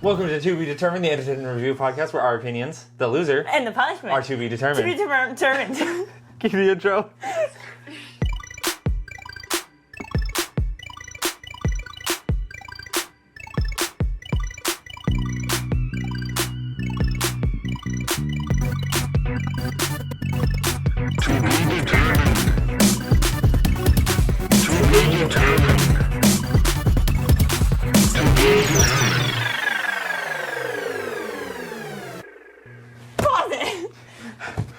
Welcome to To Be Determined, the entertainment review podcast where our opinions, the loser, and the punishment are to be determined. To be determined. Give me the intro.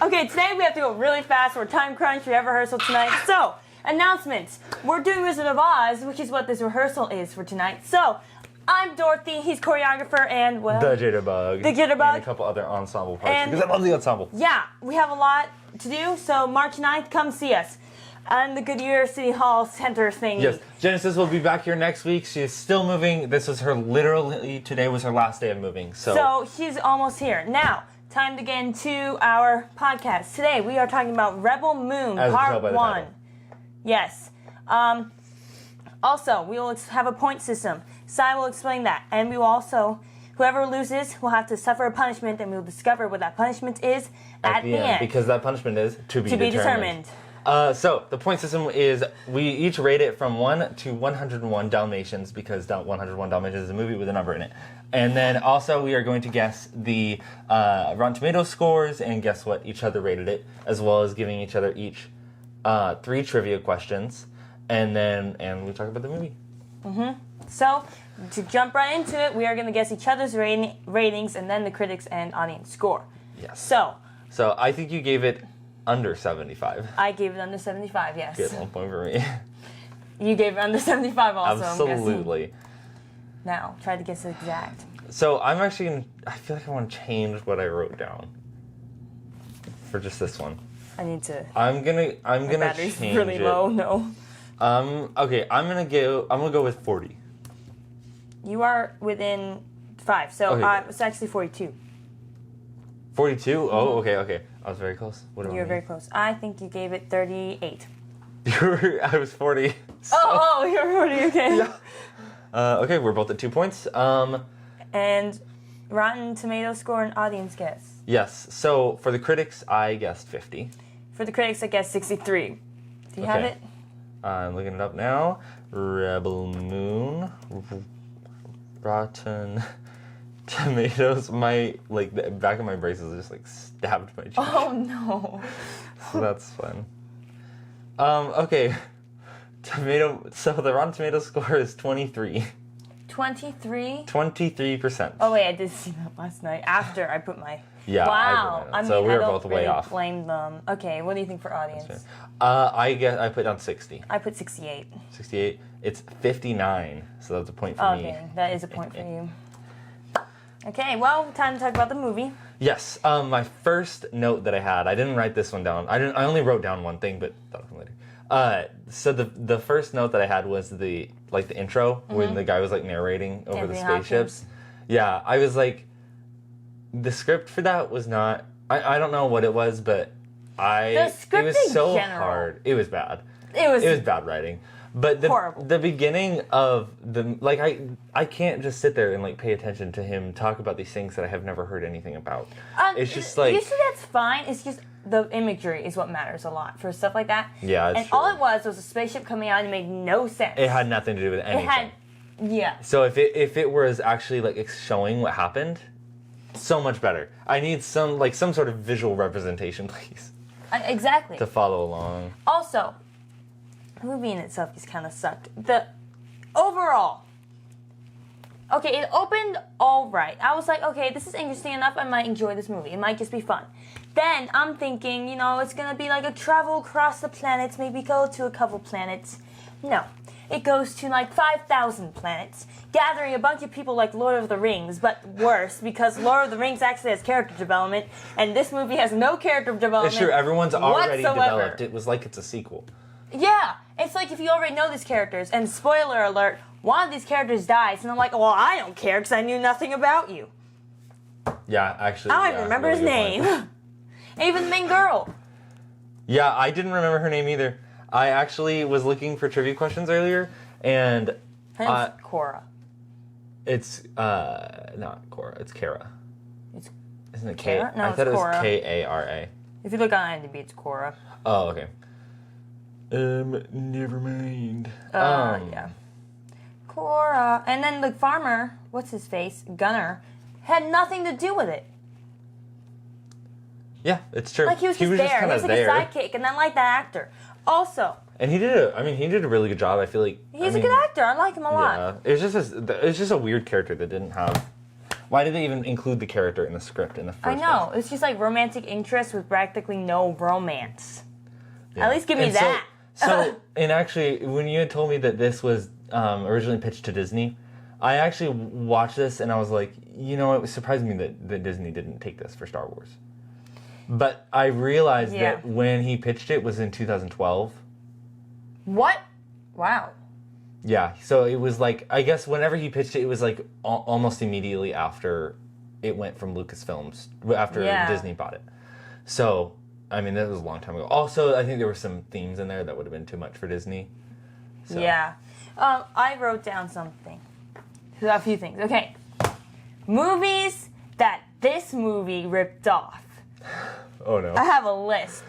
Okay, today we have to go really fast. We're time crunch. We have rehearsal tonight. So, announcements. We're doing Wizard of Oz, which is what this rehearsal is for tonight. So, I'm Dorothy. He's choreographer and, well... The Jitterbug. The Jitterbug. And a couple other ensemble parts, because I love the ensemble. Yeah, we have a lot to do. So, March 9th, come see us. And the Goodyear City Hall Center thing. Yes, Genesis will be back here next week. She is still moving. This was her, literally, today was her last day of moving. So she's almost here. Now... time to get into our podcast. Today we are talking about Rebel Moon Part 1. Yes. Also, we will have a point system. Sai will explain that. And we will also, whoever loses will have to suffer a punishment, and we will discover what that punishment is at the end. Because that punishment is to be determined. So, the point system is we each rate it from 1 to 101 Dalmatians, because 101 Dalmatians is a movie with a number in it. And then also we are going to guess the Rotten Tomatoes scores and guess what each other rated it, as well as giving each other each 3 trivia questions. And we talk about the movie. So, to jump right into it, we are going to guess each other's ratings and then the critics and audience score. Yes. So I think you gave it under 75. I gave it under 75, yes. Good, 1 point for me. You gave it under 75 also, Absolutely. Now, try to guess it exact. So I'm actually going to, I feel like I want to change what I wrote down for just this one. I need to. I'm gonna battery's change really it. low, no. Okay, I'm gonna go with 40. You are within 5, so Okay. it's actually 42. 42? Oh, okay. I was very close. What You were very close. I think you gave it 38. I was 40. So. Oh, you're 40, okay. Yeah. Okay, we're both at 2 points. And Rotten Tomatoes score and audience guess. Yes, so for the critics, I guessed 50. For the critics, I guess 63. Do you have it? I'm looking it up now. Rebel Moon. Rotten Tomatoes. The back of my braces just stabbed my cheek. Oh no. So that's fun. Okay. So the Rotten Tomatoes score is 23. 23? 23%. Oh wait, I did see that last night after I put my... Yeah. Wow. So we were I don't both way really off. blame them. Okay, what do you think for audience? I put down 60. I put 68. 68. It's 59. So that's a point for me. Okay, that is a point for you. Okay, well, time to talk about the movie. Yes. My first note that I had, I didn't write this one down. I only wrote down one thing, but that'll come later. So the first note that I had was the intro when the guy was narrating over the spaceships. Hopkins. Yeah, I was like, the script for that was not. I don't know what it was, but The script it was in so general. hard. It was bad. It was bad writing. But horrible. The beginning of the I can't just sit there and pay attention to him talk about these things that I have never heard anything about. It's just usually that's fine. It's just the imagery is what matters a lot for stuff like that. Yeah, it's and true. all it was a spaceship coming out and it made no sense. It had nothing to do with anything. Yeah. So if it was actually showing what happened, so much better. I need some sort of visual representation, please. Exactly. To follow along. Also, the movie in itself just kind of sucked. The overall, okay, it opened all right. I was like, okay, this is interesting enough. I might enjoy this movie. It might just be fun. Then I'm thinking, it's gonna be a travel across the planets, maybe go to a couple planets. No. It goes to 5,000 planets, gathering a bunch of people like Lord of the Rings, but worse, because Lord of the Rings actually has character development, and this movie has no character development. It's true, everyone's already whatsoever. developed. It was like it's a sequel. Yeah, it's like if you already know these characters, and spoiler alert, one of these characters dies, and I'm like, well, I don't care, because I knew nothing about you. Yeah, actually. I don't even remember his name. Even the main girl. Yeah, I didn't remember her name either. I actually was looking for trivia questions earlier, and Her name's Cora. It's not Cora. It's Kara. Isn't it Kara? K? No, I it's thought it was Cora. Kara. If you look on IMDb, it's Cora. Oh, okay. Never mind. Yeah. Cora. And then the farmer, what's his face? Gunner, had nothing to do with it. Yeah, it's true. Like he was just there. He was like there. a sidekick, and then like the actor. Also. And he did a really good job. I feel like He's a good actor. I like him a lot. Yeah, it's just a weird character that didn't have. Why did they even include the character in the script in the first I know. place? It's just like romantic interest with practically no romance. Yeah. At least give me and that. So, and actually, when you had told me that this was originally pitched to Disney, I actually watched this and I was like, you know, it surprised me that Disney didn't take this for Star Wars. But I realized that when he pitched it was in 2012. What? Wow. Yeah, so it was like, I guess whenever he pitched it, it was like almost immediately after it went from Lucasfilms, after Disney bought it. So, I mean, that was a long time ago. Also, I think there were some themes in there that would have been too much for Disney. So. Yeah. I wrote down something. A few things. Okay. Movies that this movie ripped off. Oh, no. I have a list.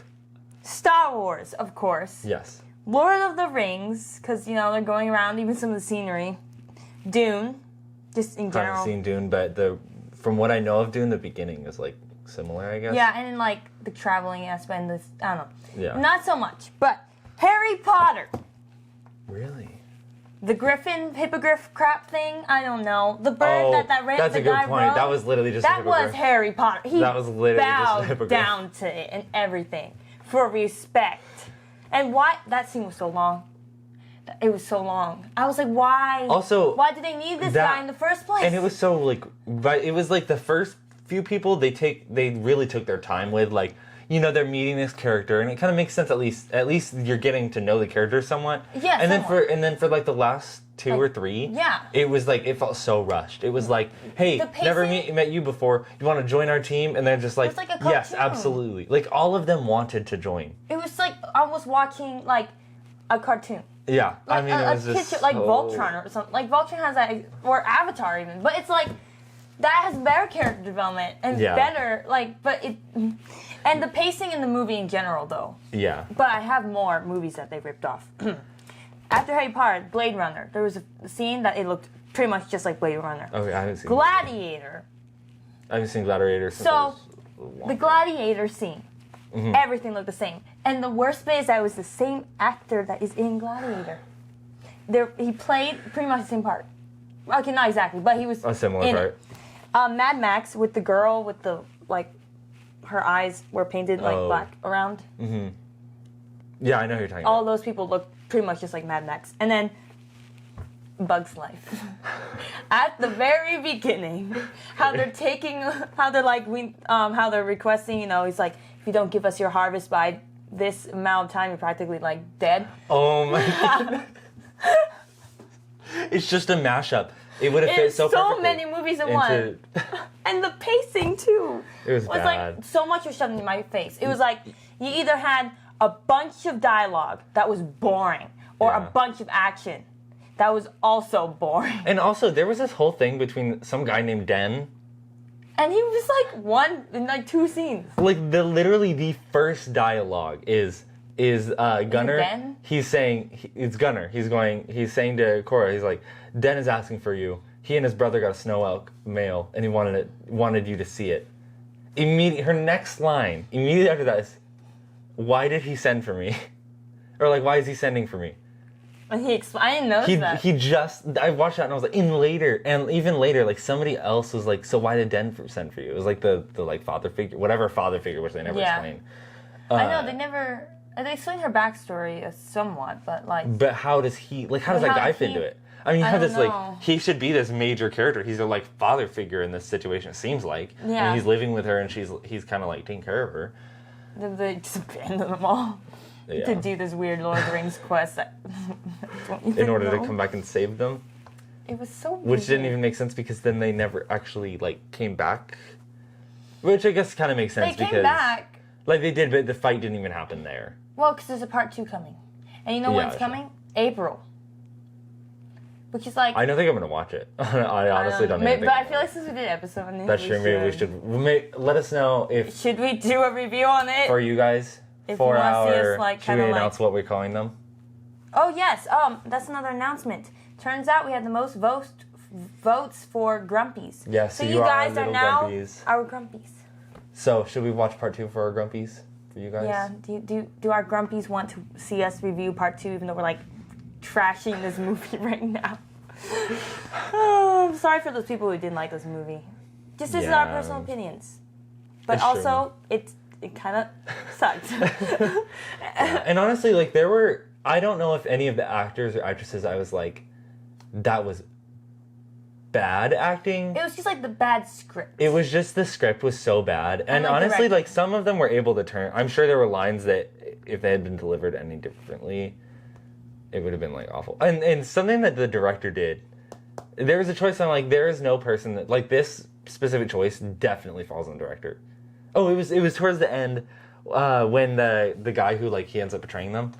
Star Wars, of course. Yes. Lord of the Rings, because, you know, they're going around, even some of the scenery. Dune, just in general. I haven't seen Dune, but from what I know of Dune, the beginning is, like, similar, I guess. Yeah, and in, like, the traveling aspect, and this, I don't know. Yeah. Not so much, but Harry Potter. Really? The griffin, hippogriff crap thing, I don't know. The bird that that's the a good guy point. wrote, That was literally just a that hippogriff. was Harry Potter. He That was literally just a bowed hippogriff. down to it and everything for respect. And why that scene was so long. It was so long. I was like, why? Also, why did they need this guy in the first place? And it was so like, but it was like the first few people they really took their time with, like, you know, they're meeting this character, and it kind of makes sense. At least you're getting to know the character somewhat. Yeah. And somewhat. then for like the last two or three, yeah, it was like it felt so rushed. It was like, hey, never met you before. You want to join our team? And they're just like, like a cartoon. yes, absolutely. Like all of them wanted to join. It was like I was watching like a cartoon. Yeah, Like I mean, it was just picture, like Voltron or something. Like Voltron has that, or Avatar even. But it's like that has better character development and better and the pacing in the movie in general though. Yeah. But I have more movies that they ripped off. After Harry Potter, Blade Runner, there was a scene that it looked pretty much just like Blade Runner. Okay, I haven't seen Gladiator. I haven't seen Gladiator since I was the Gladiator scene. Mm-hmm. Everything looked the same. And the worst bit is that it was the same actor that is in Gladiator. He played pretty much the same part. Okay, not exactly, but he was a similar part. Mad Max with the girl with the, like, her eyes were painted, like, black around. Mm-hmm. Yeah, I know who you're talking All about. those people look pretty much just like Mad Max. And then Bug's Life. At the very beginning, how they're requesting, you know, he's like, if you don't give us your harvest by this amount of time, you're practically, like, dead. Oh my god. It's just a mashup. It would have fit so perfectly. So many movies in one. And the pacing, too. It was bad. Like, so much was shoved in my face. It was like, you either had a bunch of dialogue that was boring, or a bunch of action that was also boring. And also, there was this whole thing between some guy named Den. And he was like in like two scenes. Like literally the first dialogue is Gunnar. Den? He's saying it's Gunnar. He's saying to Cora, he's like, Den is asking for you. He and his brother got a snow elk male, and he wanted you to see it. Her next line immediately after that is, why did he send for me? Or like, why is he sending for me? And I didn't notice that. I watched that and I was like, even later, like somebody else was like, so why did Den send for you? It was like the like father figure, whatever father figure, which they never explained. I know, they explained her backstory somewhat, but like. But how does that guy fit into it? I mean, you have this like, he should be this major character. He's a like father figure in this situation, it seems like. Yeah. And he's living with her and he's kind of like taking care of her. They just abandoned them all. To do this weird Lord of the Rings quest in order to come back and save them. It was so weird. Which didn't even make sense because then they never actually like came back. Which I guess kind of makes sense because... They came back. Like they did, but the fight didn't even happen there. Well, because there's a part 2 coming. And you know when it's coming? April. which is like... I don't think I'm going to watch it. I honestly don't even think but I feel like since we did an episode on it, that's true. Maybe we should. Let us know if... Should we do a review on it? For you guys? If for you want our... to see us, like, should we announce what we're calling them? Oh, yes. That's another announcement. Turns out we had the most votes for Grumpies. Yeah, so you guys are now grumpies. Our Grumpies. So, should we watch part 2 for our Grumpies? For you guys? Yeah. Do our Grumpies want to see us review part 2, even though we're, like, trashing this movie right now? Oh, I'm sorry for those people who didn't like this movie. Just this is our personal opinions. But it's also, it kind of sucked. And honestly, like, there were... I don't know if any of the actors or actresses I was like, that was bad acting. It was just like the bad script. It was just the script was so bad. And honestly, like, some of them were able to turn... I'm sure there were lines that, if they had been delivered any differently, it would have been, like, awful. And something that the director did, there was a choice. I'm like, there is no person that... Like, this specific choice definitely falls on the director. Oh, it was towards the end when the guy who, like, he ends up betraying them...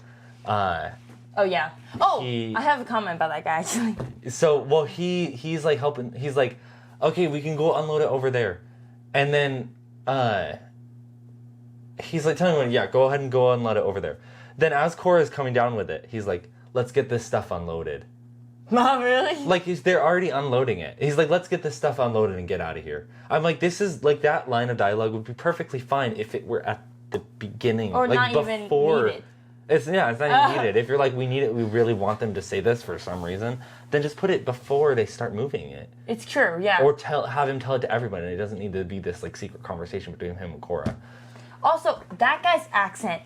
oh yeah. Oh, I have a comment about that guy actually. So, well, he's like helping. He's like, okay, we can go unload it over there, and then he's like telling him, yeah, go ahead and go unload it over there. Then as Cora's coming down with it, he's like, let's get this stuff unloaded. Not really. Like they're already unloading it. He's like, let's get this stuff unloaded and get out of here. I'm like, this is like that line of dialogue would be perfectly fine if it were at the beginning, or like not before. Even needed. It's not even needed. If you're like, we need it, we really want them to say this for some reason, then just put it before they start moving it. It's true, yeah. Or have him tell it to everybody. It doesn't need to be this like secret conversation between him and Cora. Also, that guy's accent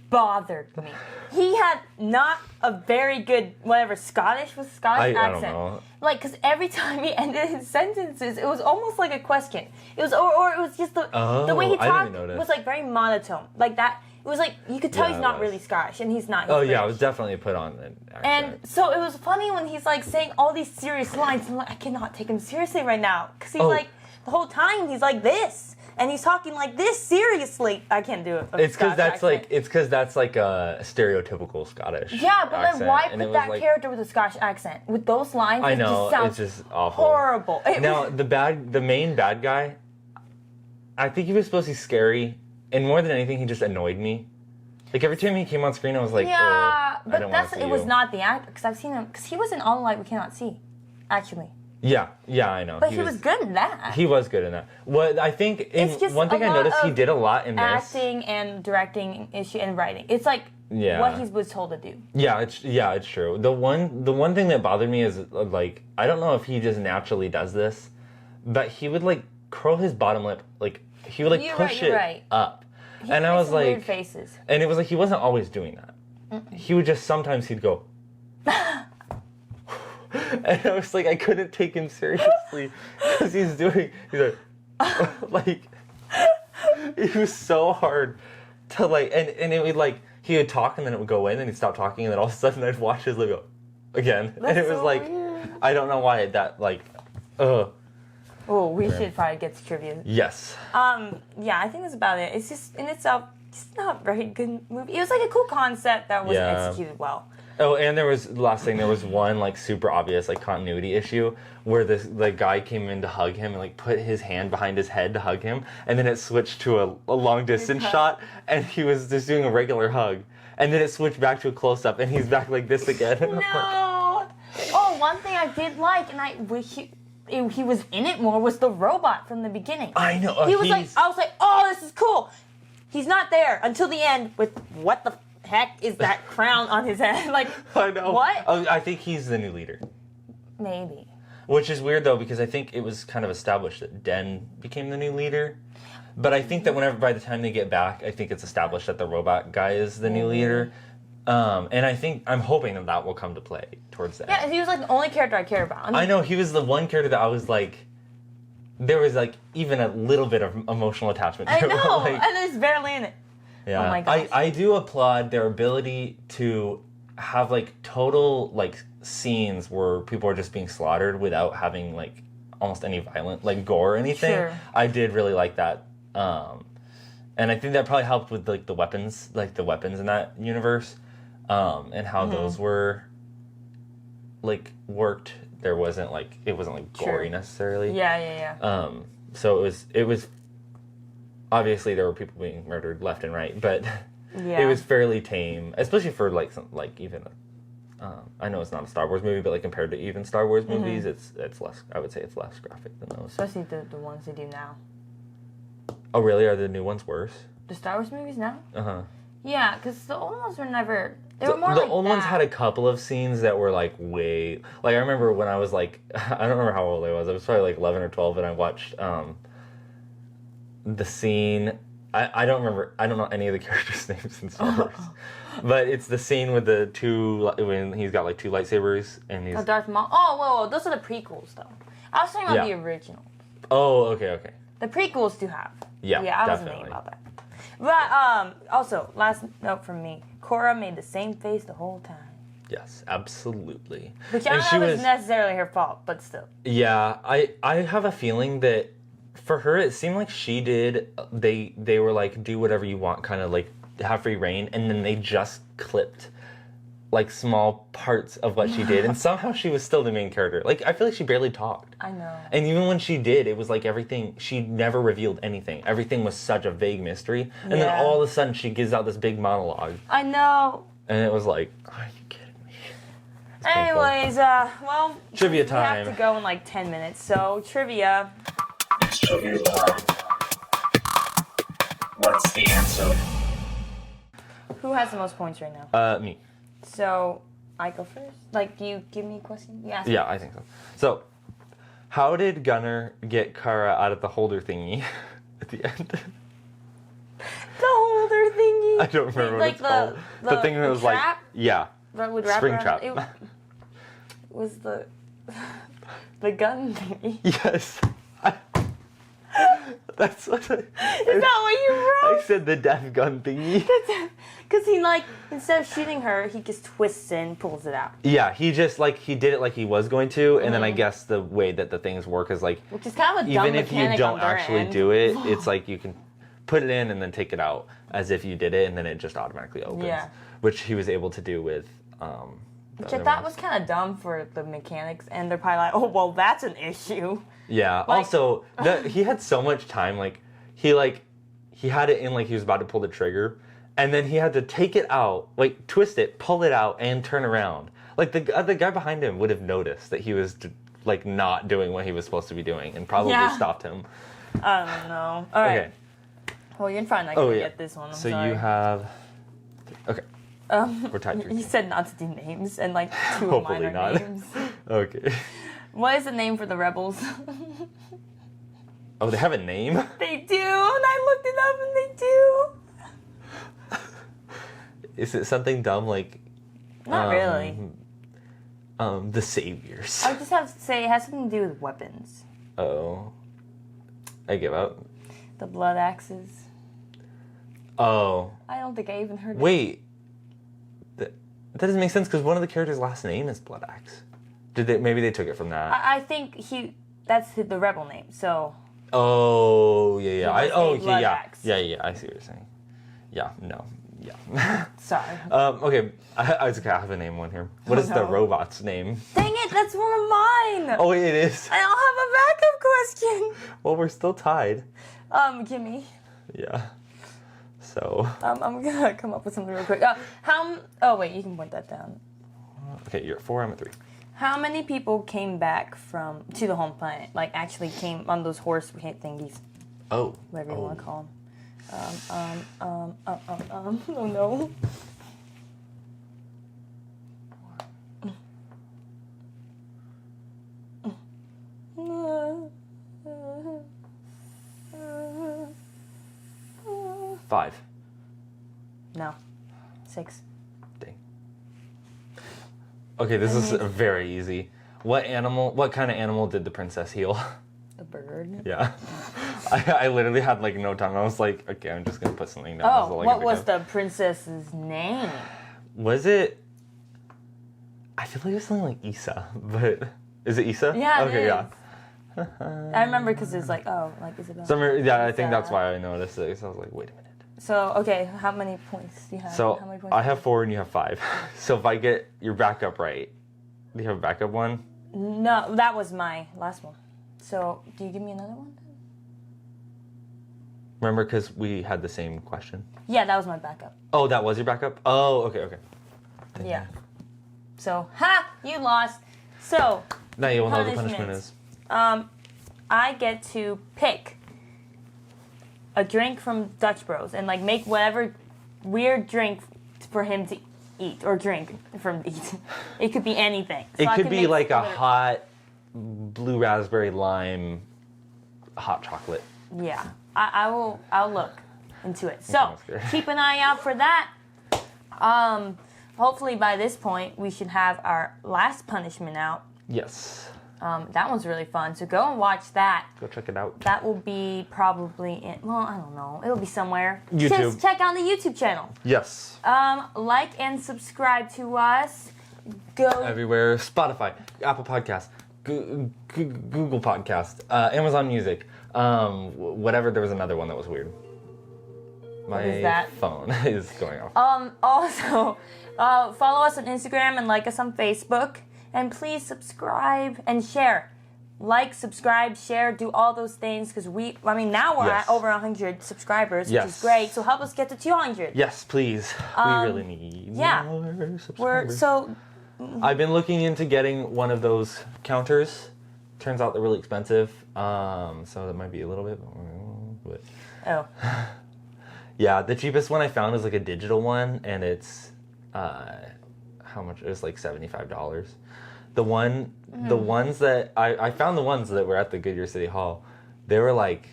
bothered me. He had not a very good, Scottish accent. I don't know. Like, because every time he ended his sentences, it was almost like a question. It was, or it was just the way he talked was like very monotone. Like that. It was like, you could tell he's not really Scottish, and he's not. He's it was definitely put on an accent. And so it was funny when he's like saying all these serious lines. I'm like, I cannot take him seriously right now. Because he's like, the whole time he's like this. And he's talking like this seriously. I can't do it. It's because that's like a stereotypical Scottish. Yeah, but accent. then why put that character with a Scottish accent? With those lines, I know, it just it's just awful. Horrible. Now, the main bad guy, I think he was supposed to be scary. And more than anything, he just annoyed me. Like, every time he came on screen, I was like, yeah, but it was not the actor, because I've seen him, because he was in All the Light We Cannot See, actually. Yeah, I know. But he was good in that. He was good in that. What I think, one thing I noticed he did a lot in this. Acting and directing issue and writing. It's like what he was told to do. Yeah, it's true. The one thing that bothered me is, like, I don't know if he just naturally does this, but he would, like, curl his bottom lip, like, he would, like, push it up. And I was like, weird faces. And it was like he wasn't always doing that. He would just sometimes he'd go. And I was like, I couldn't take him seriously because he's like, like, it was so hard to like, and it would like he would talk and then it would go in and he'd stop talking and then all of a sudden I'd watch his lip go again. That's and it was so like, weird. I don't know why that like, Oh, we should probably get to trivia. Yes. Yeah, I think that's about it. It's just in itself, just not a very good movie. It was like a cool concept that wasn't executed well. Oh, and there was one like super obvious like continuity issue where the guy came in to hug him and like put his hand behind his head to hug him, and then it switched to a long distance shot, and he was just doing a regular hug, and then it switched back to a close up, and he's back like this again. No. Oh, one thing I did like, and I wish he was in it more, was the robot from the beginning. I know. I was like, oh, this is cool. He's not there until the end with what the heck is that crown on his head? Like, I know. What? Oh, I think he's the new leader. Maybe. Which is weird though, because I think it was kind of established that Den became the new leader. But I think that by the time they get back, I think it's established that the robot guy is the new leader. And I'm hoping that will come to play towards the end. Yeah, he was like the only character I care about. I know, he was the one character that I was like, there was like even a little bit of emotional attachment to. I know, like, and he's barely in it. Yeah, oh my gosh. I do applaud their ability to have like total like scenes where people are just being slaughtered without having like almost any violent like gore or anything. Sure. I did really like that. And I think that probably helped with like the weapons in that universe. And how those were like worked. There wasn't like it wasn't like gory necessarily. Yeah. So it was obviously there were people being murdered left and right, but it was fairly tame, especially for like some like even. I know it's not a Star Wars movie, but like compared to even Star Wars movies, it's less. I would say it's less graphic than those. Especially the ones they do now. Oh really? Are the new ones worse? The Star Wars movies now? Uh-huh. Yeah, because the old ones were never... They were more the like old that. ones had a couple of scenes that were like way... Like I remember when I was like... I don't remember how old I was. I was probably like 11 or 12 and I watched the scene... I don't remember... I don't know any of the characters' names in Star Wars. But it's the scene with the two... When he's got like two lightsabers and he's... Darth Maul. Oh, whoa, those are the prequels though. I was talking about the original. Oh, okay. The prequels do have. Yeah, I wasn't thinking about that. But also, last note from me: Korra made the same face the whole time. Yes, absolutely. Which I don't know if it's necessarily her fault, but still. Yeah, I have a feeling that for her it seemed like she did. They were like, do whatever you want, kind of like have free reign, and then they just clipped like small parts of what she did, and somehow she was still the main character. Like I feel like she barely talked. I know. And even when she did, it was like everything. She never revealed anything. Everything was such a vague mystery, and then all of a sudden she gives out this big monologue. I know. And it was like, are you kidding me? Anyways, well, trivia time. We have to go in like 10 minutes, so trivia. It's trivia time. What's the answer? Who has the most points right now? Me. So, I go first? Like, do you give me a question? You ask me. Yeah, I think so. So, how did Gunnar get Kara out of the holder thingy at the end? The holder thingy? I don't remember what it's called. The thing that was trap? like, yeah. That would wrap Spring around, trap. It was the gun thingy. Yes. That's what Is that what you wrote? I said the death gun thingy. Because he, like, instead of shooting her, he just twists it and pulls it out. Yeah, he just, like, he did it like he was going to, and then I guess the way that the things work is, like... Which is kind of a dumb even if you mechanic don't on their actually end. do it, it's like you can put it in and then take it out as if you did it, and then it just automatically opens. Yeah. Which he was able to do with... Which I thought was kind of dumb for the mechanics, and they're probably like, oh, well, that's an issue. Yeah, Like- also, he had so much time, he had it in, like, he was about to pull the trigger, and then he had to take it out, like, twist it, pull it out, and turn around. Like, the guy behind him would have noticed that he was, like, not doing what he was supposed to be doing, and probably stopped him. I don't know. All right. Okay. Well, you're fine. I can get this one. I'm so sorry. you have... Okay. We're tied 3-2. You said not to do names, and, like, two of Hopefully mine are not. names. Okay. What is the name for the rebels? Oh, they have a name? They do, and I looked it up, and they do. Is it something dumb like... Not really. The Saviors. I just have to say it has something to do with weapons. Oh. I give up. The blood axes. Oh. I don't think I even heard Wait. That doesn't make sense because one of the characters' last name is Blood Axe. Maybe they took it from that. I think that's the rebel name, so... Oh, yeah. Blood Axe. Yeah, I see what you're saying. Yeah, no. Yeah. Sorry. Okay, I have a name one here. What is the robot's name? Dang it, that's one of mine! Oh, it is. I don't have a backup question! Well, we're still tied. Gimme. Yeah. So. I'm gonna come up with something real quick. Oh, wait, you can point that down. Okay, you're at 4, I'm at 3. How many people came back to the home planet? Like, actually came on those horse thingies. Oh. Whatever you want to call them. Oh no. Five. No. 6. Dang. Okay, this is very easy. What kind of animal did the princess heal? A bird? Yeah. I literally had like no time. I was like, okay, I'm just gonna put something down. Oh, what was the princess's name? Was it? I feel like it was something like Issa, but is it Issa? Yeah, okay, it yeah. I remember because it's like, like Isabel. I think that's why I noticed it. So I was like, wait a minute. So, okay, how many points do you have? So how many points I have 4 and you have 5. So if I get your backup right, Do you have a backup one? No, that was my last one. So, do you give me another one? Remember, because we had the same question. Yeah, that was my backup. Oh, that was your backup? Oh, okay. Yeah. So, you lost. So, Now you will know what the punishment is. I get to pick a drink from Dutch Bros and like make whatever weird drink for him to eat or drink from eat. It could be anything. So It could be like a hot blue raspberry lime hot chocolate. Yeah, I'll look into it. So keep an eye out for that. Hopefully by this point we should have our last punishment out. Yes. That one's really fun. So go and watch that. Go check it out. That will be probably in, well, I don't know. It'll be somewhere. YouTube. Just check out the YouTube channel. Yes. Like and subscribe to us. Go everywhere. Spotify, Apple Podcast, Google Podcast, Amazon Music, whatever. There was another one that was weird. My phone is going off. Also, follow us on Instagram and like us on Facebook. And please subscribe and share. Like, subscribe, share, do all those things because now we're at over 100 subscribers, which is great. So help us get to 200. Yes, please. We really need more subscribers. I've been looking into getting one of those counters. Turns out they're really expensive, so that might be a little bit more. But oh. Yeah, the cheapest one I found is like a digital one, and it's how much? It was like $75. The ones that I found, the ones that were at the Goodyear City Hall, they were like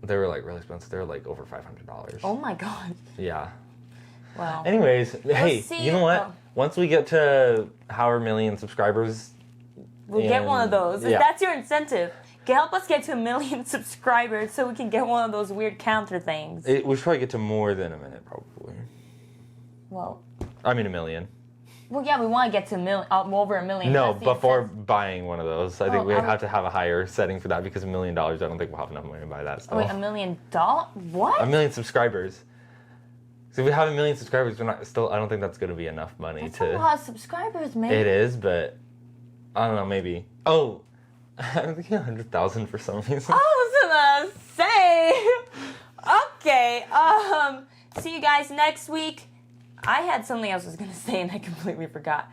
really expensive. They were like over $500. Oh my god. Yeah. Wow. Anyways, hey, you know what? Oh. Once we get to however million subscribers, we'll get one of those. Yeah. That's your incentive. Help us get to 1 million subscribers so we can get one of those weird counter things. We should probably get to more than a minute, probably. Well. I mean, 1 million. Well, yeah, we want to get to over 1 million. No, before buying one of those. I think we have to have a higher setting for that because $1 million, I don't think we'll have enough money to buy that stuff. Wait, $1 million? What? 1 million subscribers. So if we have 1 million subscribers, I don't think that's going to be enough money That's a lot of subscribers, man. It is, but I don't know, maybe. Oh, I'm thinking 100,000 for some reason. I was gonna say. Okay. See you guys next week. I had something else I was going to say and I completely forgot.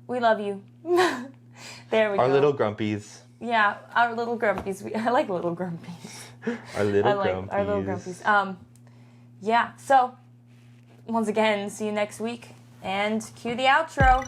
We love you. There we go. Our little grumpies. Yeah, our little grumpies. I like little grumpies. Our little grumpies. Our little grumpies. Yeah, so once again, see you next week and cue the outro.